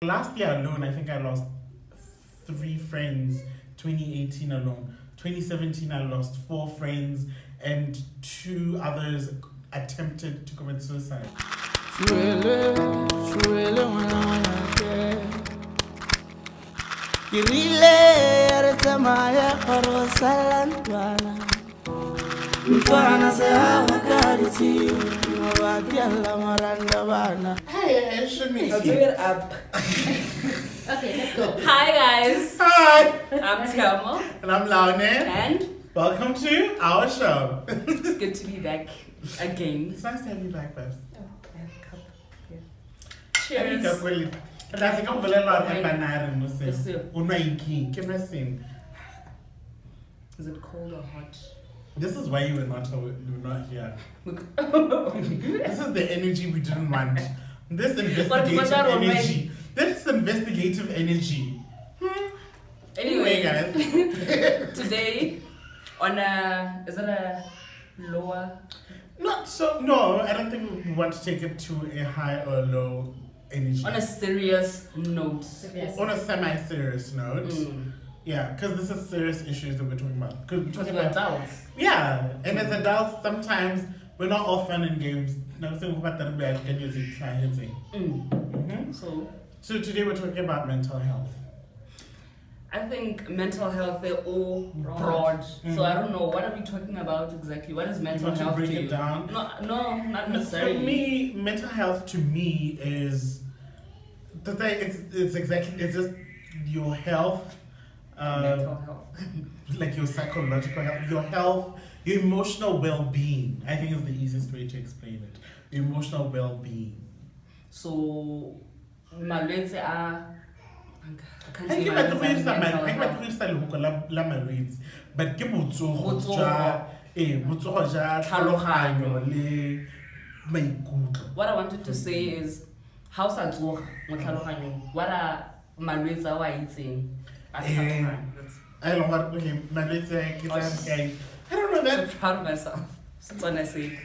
Last year alone, I think I lost 3 friends. 2018 alone. 2017, I lost 4 friends, and 2 others attempted to commit suicide. Hey, Shami. I'll do it up. Okay, let's go. Hi guys. Hi. I'm Tshiamo. And I'm Laone. And Welcome to our show. it's good to be back again. It's nice to have you back, Babs. Oh, I have a cup here. Cheers. Cheers. Is it cold or hot? This is why you were not here. This is the energy we didn't want. This investigative energy. This investigative energy. Anyway, guys. today on is it a lower? Not so. No, I don't think we want to take it to a high or low energy. On a serious note. On a semi-serious note. Yeah, because this is serious issues that we're talking about. Because we're Talking about adults. Yeah, and as adults, sometimes we're not all fun and games. So today we're talking about mental health. I think mental health, they're all broad. So I don't know, what are we talking about exactly? What is mental You want health to break to it you? down? No, not necessarily. For me, mental health to me is it's just your health, mental health. like your psychological health, your health, your emotional well-being. I think is the easiest way to explain it. Your emotional well-being. So malwetse are I can't I say think malwetse are mental health. But ke botsogo Botsogo. ja tlhaloganyo le maikutlo. What I wanted to say is how sa tsoga mo tlhaloganyong. What are malwetse a wa itseng? I don't know okay, malwetse ke tla I don't know I'm that. so proud of myself. Since when I say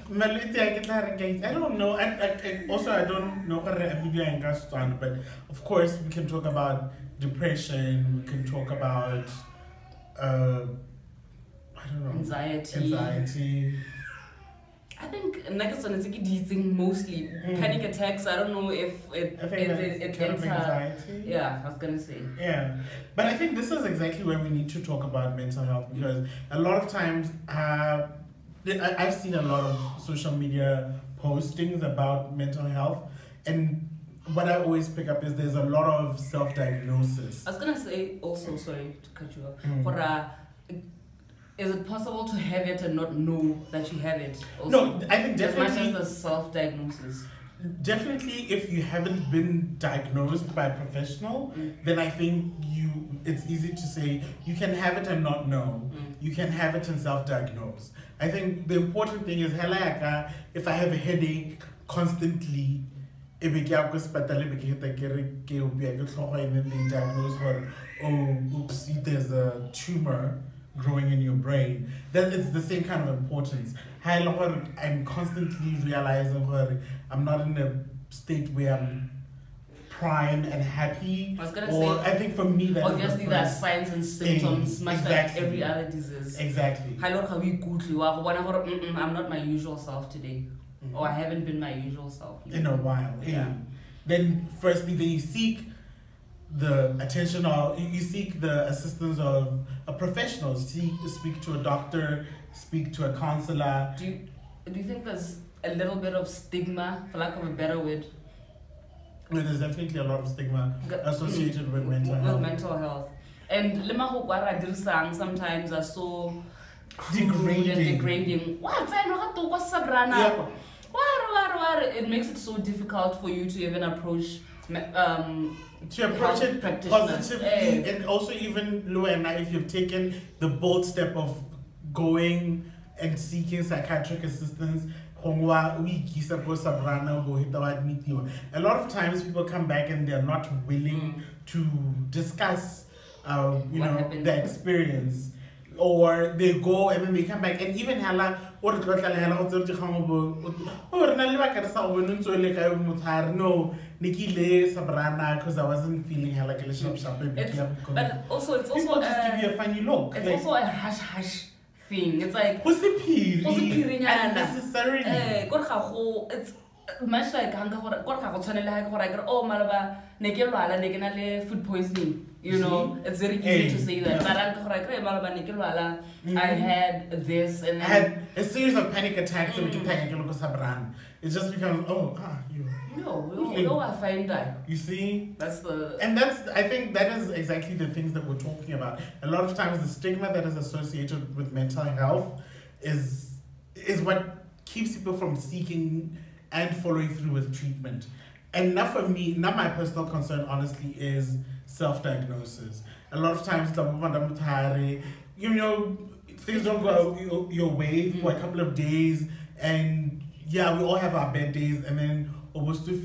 Malwetse ke tla re guys, I don't know. I also I don't know but of course we can talk about depression, we can talk about I don't know, anxiety. I think next one is mostly panic attacks. I don't know if it kind of anxiety. Yeah, I was gonna say. Yeah, but I think this is exactly where we need to talk about mental health, because a lot of times I've seen a lot of social media postings about mental health, and what I always pick up is there's a lot of self-diagnosis. I was gonna say also, sorry to cut you off, is it possible to have it and not know that you have it? Also? No, I think As much definitely as the self-diagnosis. Definitely, if you haven't been diagnosed by a professional, then I think it's easy to say you can have it and not know. You can have it and self-diagnose. I think the important thing is, if I have a headache constantly, and then they diagnose her, oh, oops, there's a tumor growing in your brain, then it's the same kind of importance. I'm constantly realizing I'm not in a state where I'm prime and happy. I was gonna say, I think for me that obviously there are signs and symptoms, much exactly. like every other disease. Exactly. I'm not my usual self today, or I haven't been my usual self in a while. Yeah. Then firstly, then you seek the attention, or you seek the assistance of a professional. Speak to a doctor, speak to a counselor. Do you think there's a little bit of stigma, for lack of a better word? Well, there's definitely a lot of stigma associated with mental health. With mental health. And lima ho kwara dirisang sometimes are so degrading. What? It makes it so difficult for you to even approach it positively, and also even Luena, if you've taken the bold step of going and seeking psychiatric assistance. A lot of times people come back and they're not willing to discuss the experience. or they go and then they come back, and even hala or no, Nikile Sabrana, because I wasn't feeling her like a little shop. But also, it's also people just give you a funny look. It's also a hush thing. It's like unnecessarily. It's much like oh malaba food poisoning. You know, it's very easy to say that. But I had this and I had a series of panic attacks and it just becomes I find that. You see? That's I think that is exactly the things that we're talking about. A lot of times the stigma that is associated with mental health is what keeps people from seeking and following through with treatment. And not for me, not my personal concern, honestly, is self-diagnosis. A lot of times, you know, things don't go your way for a couple of days, and yeah, we all have our bad days, and then almost you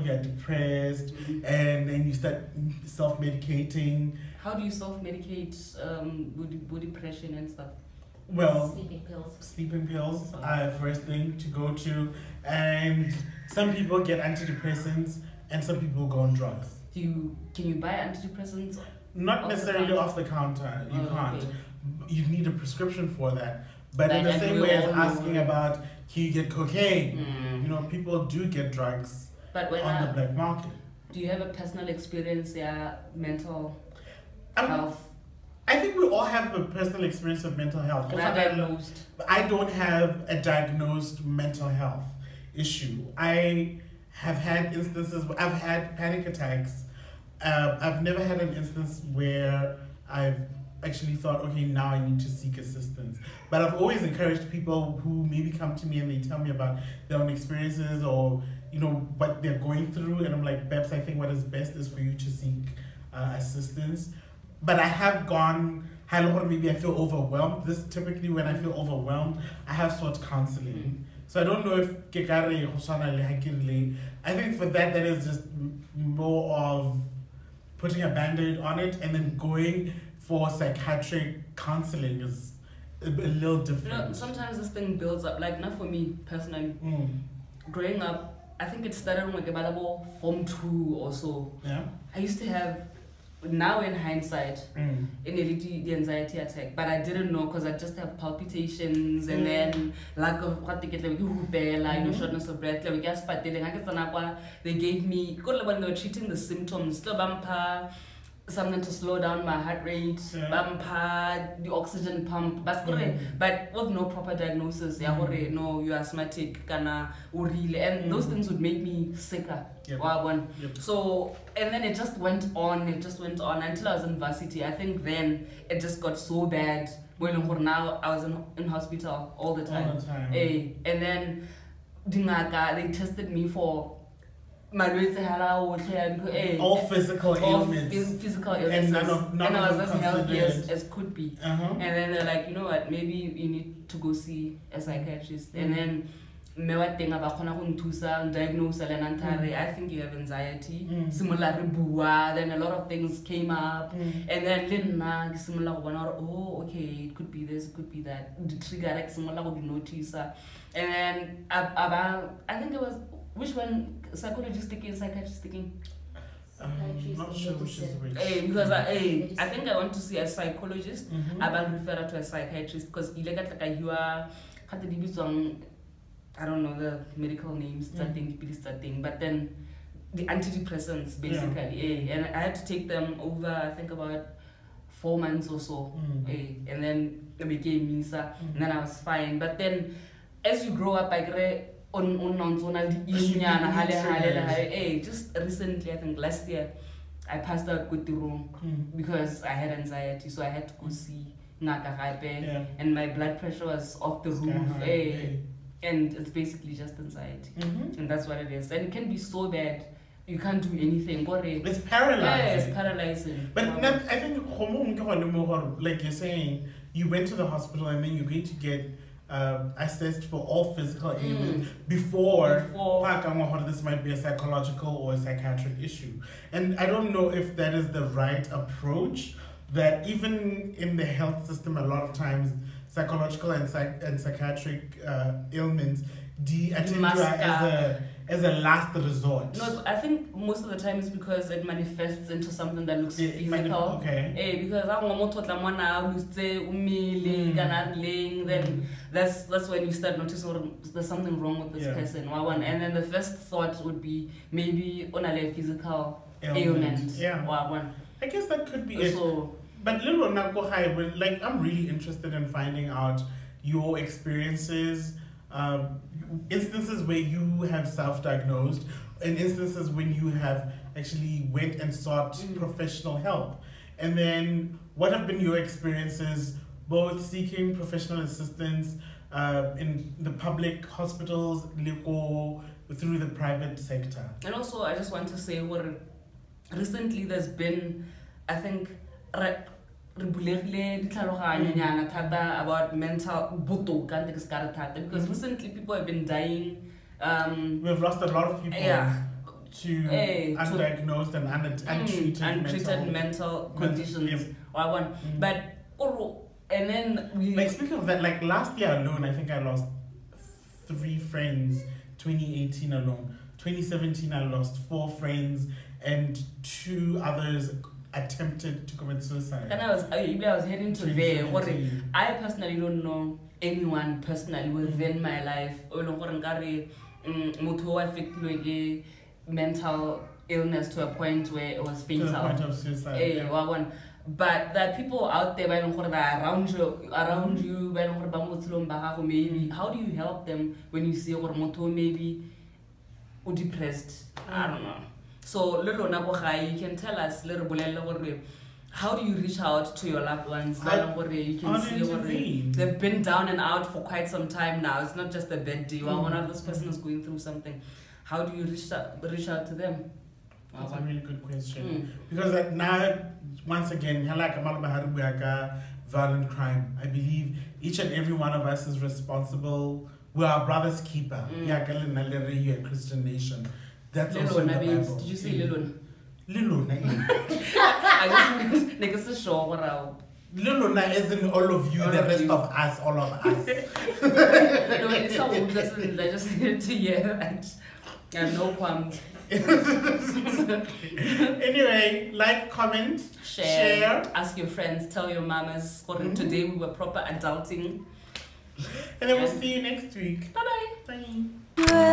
get depressed, and then you start self-medicating. How do you self-medicate with depression and stuff? Well, sleeping pills. First thing to go to, and some people get antidepressants, and some people go on drugs. Can you buy antidepressants? Not necessarily off the counter. You can't. Okay. You need a prescription for that. But in the same way as asking about, can you get cocaine? You know, people do get drugs on the black market. Do you have a personal experience, mental health? I think we all have a personal experience of mental health. Diagnosed. I don't have a diagnosed mental health issue. I have had instances where I've had panic attacks. I've never had an instance where I've actually thought, okay, now I need to seek assistance. But I've always encouraged people who maybe come to me and they tell me about their own experiences or, you know, what they're going through. And I'm like, Babs, I think what is best is for you to seek assistance. But I have gone, maybe I feel overwhelmed. This typically when I feel overwhelmed, I have sought counseling. So I don't know if I think for that is just more of putting a band-aid on it and then going for psychiatric counseling is a little different. You know, sometimes this thing builds up, like not for me personally. Growing up, I think it started when I was Form 2 or so. Yeah. I used to have, now in hindsight, the anxiety attack, but I didn't know because I just have palpitations and then lack of shortness of breath. They gave me, when they were treating the symptoms, something to slow down my heart rate, the oxygen pump, but with no proper diagnosis, no, you're asthmatic, and those things would make me sicker. So, and then it just went on until I was in varsity. I think then it just got so bad. Well, for now, I was in hospital all the time. And then they tested me for all physical ailments. And I was as healthy as could be. And then they're like, you know what, maybe you need to go see a psychiatrist. And then diagnose I think you have anxiety. Then a lot of things came up. And then oh, okay, it could be this, it could be that. The trigger notice. And then I think it was, which one? Psychologist speaking, psychiatrist speaking? I'm not sure which is which. Because I think I want to see a psychologist. I'm referred to a psychiatrist because I don't know the medical names, but then the antidepressants basically. And I had to take them over, I think about 4 months or so. And then they became MISA, and then I was fine. But then as you grow up, I get just recently, I think last year, I passed out with the room because I had anxiety, so I had to go see Natarajan, and my blood pressure was off the roof. And it's basically just anxiety, and that's what it is. And it can be so bad you can't do anything. It's paralyzing. Yeah, it's paralyzing. But I think, like you're saying, you went to the hospital and then you're going to get assessed for all physical ailments before this might be a psychological or a psychiatric issue. And I don't know if that is the right approach, that even in the health system, a lot of times psychological and psychiatric ailments attend to as a last resort. No, I think most of the time it's because it manifests into something that looks physical. Okay. Because then that's when you start noticing there's something wrong with this person. And then the first thought would be maybe on a physical ailment. Yeah. I guess that could be it. But like, I'm really interested in finding out your experiences, instances where you have self-diagnosed, and instances when you have actually went and sought professional help. And then what have been your experiences both seeking professional assistance in the public hospitals or through the private sector? And also, I just want to say, recently there's been, I think, about mental because recently people have been dying. We've lost a lot of people to undiagnosed and untreated mental conditions. But and then like, speaking of that, like last year alone, I think I lost 3 friends. 2018 alone. 2017 I lost 4 friends, and 2 others attempted to commit suicide. And I was heading to there. I personally don't know anyone personally within my life who affected mental illness to a point where it was fatal. To the point of suicide. But there are people out there around you, maybe. How do you help them when you see maybe depressed? I don't know. So, you can tell us, how do you reach out to your loved ones? You can see they've been down and out for quite some time now. It's not just a bad day. One of this person is going through something. How do you reach out to them? That's a really good question. Because now, once again, violent crime. I believe each and every one of us is responsible. We are our brother's keeper. You're a Christian nation. That's also in the Bible. Did you say Lilun? Liluna. I just meant a show around. Liluna isn't all of you, all the rest of us, all of us. No, it's so good. I just needed to hear that. I have no qualms. Anyway, like, comment, share. Ask your friends, tell your mamas. Today we were proper adulting. And then we'll see you next week. Bye-bye. Bye.